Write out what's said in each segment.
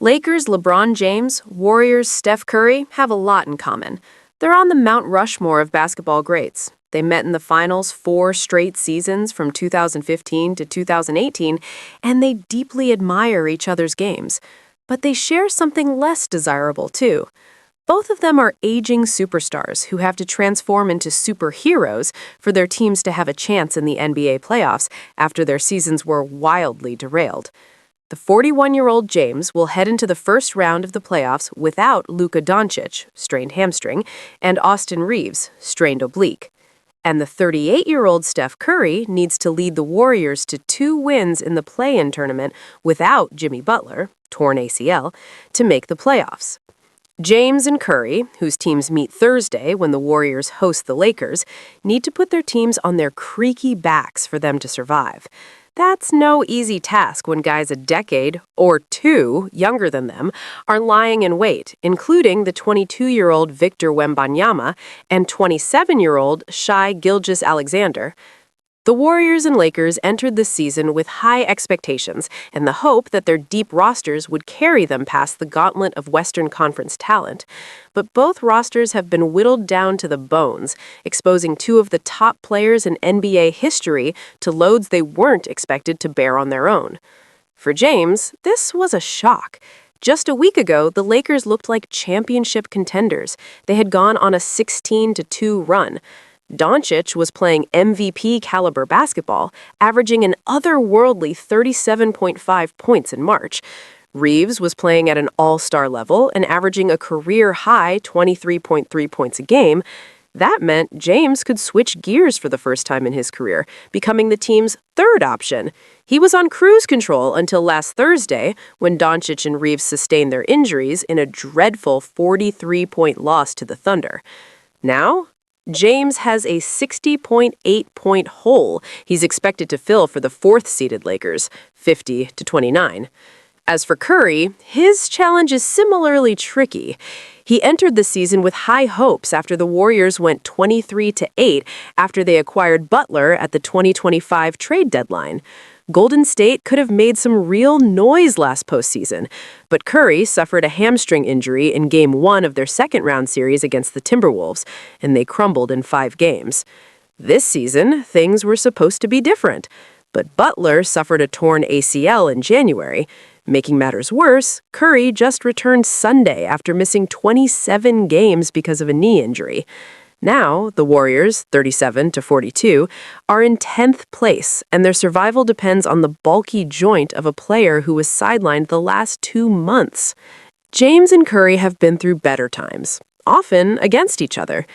Lakers' LeBron James, Warriors' Steph Curry have a lot in common. They're on the Mount Rushmore of basketball greats. They met in the finals 4 straight seasons from 2015 to 2018, and they deeply admire each other's games. But they share something less desirable, too. Both of them are aging superstars who have to transform into superheroes for their teams to have a chance in the NBA playoffs after their seasons were wildly derailed. The 41-year-old James will head into the first round of the playoffs without Luka Doncic, strained hamstring, and Austin Reaves, strained oblique. And the 38-year-old Steph Curry needs to lead the Warriors to 2 wins in the play-in tournament without Jimmy Butler, torn ACL, to make the playoffs. James and Curry, whose teams meet Thursday when the Warriors host the Lakers, need to put their teams on their creaky backs for them to survive. That's no easy task when guys a decade or 2 younger than them are lying in wait, including the 22-year-old Victor Wembanyama and 27-year-old Shai Gilgeous-Alexander. The Warriors and Lakers entered this season with high expectations and the hope that their deep rosters would carry them past the gauntlet of Western Conference talent. But both rosters have been whittled down to the bones, exposing 2 of the top players in NBA history to loads they weren't expected to bear on their own. For James, this was a shock. Just a week ago, the Lakers looked like championship contenders. They had gone on a 16-2 run. Doncic was playing MVP-caliber basketball, averaging an otherworldly 37.5 points in March. Reaves was playing at an all-star level and averaging a career-high 23.3 points a game. That meant James could switch gears for the first time in his career, becoming the team's 3rd option. He was on cruise control until last Thursday, when Doncic and Reaves sustained their injuries in a dreadful 43-point loss to the Thunder. Now, James has a 60.8-point hole he's expected to fill for the 4th-seeded Lakers, 50-29. As for Curry, his challenge is similarly tricky. He entered the season with high hopes after the Warriors went 23-8 after they acquired Butler at the 2025 trade deadline. Golden State could have made some real noise last postseason, but Curry suffered a hamstring injury in Game 1 of their 2nd-round series against the Timberwolves, and they crumbled in 5 games. This season, things were supposed to be different, but Butler suffered a torn ACL in January. Making matters worse, Curry just returned Sunday after missing 27 games because of a knee injury. Now, the Warriors, 37-42, are in 10th place, and their survival depends on the bulky joint of a player who was sidelined the last 2 months. James and Curry have been through better times, often against each other.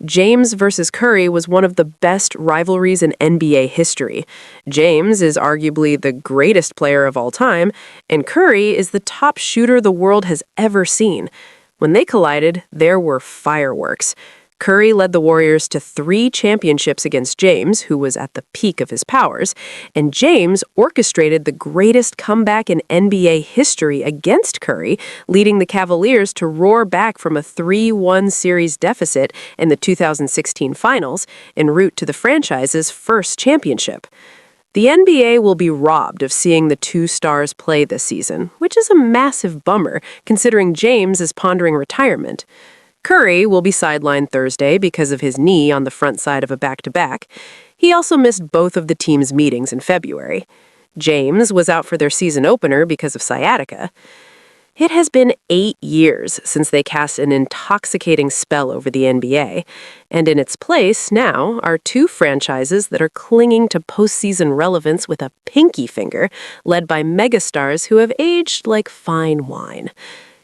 James versus Curry was one of the best rivalries in NBA history. James is arguably the greatest player of all time, and Curry is the top shooter the world has ever seen. When they collided, there were fireworks. Curry led the Warriors to 3 championships against James, who was at the peak of his powers, and James orchestrated the greatest comeback in NBA history against Curry, leading the Cavaliers to roar back from a 3-1 series deficit in the 2016 finals en route to the franchise's first championship. The NBA will be robbed of seeing the 2 stars play this season, which is a massive bummer considering James is pondering retirement. Curry will be sidelined Thursday because of his knee on the front side of a back-to-back. He also missed both of the team's meetings in February. James was out for their season opener because of sciatica. It has been 8 years since they cast an intoxicating spell over the NBA, and in its place now are 2 franchises that are clinging to postseason relevance with a pinky finger, led by megastars who have aged like fine wine.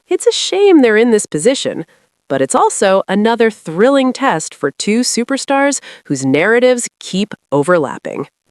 It's a shame they're in this position, but it's also another thrilling test for 2 superstars whose narratives keep overlapping.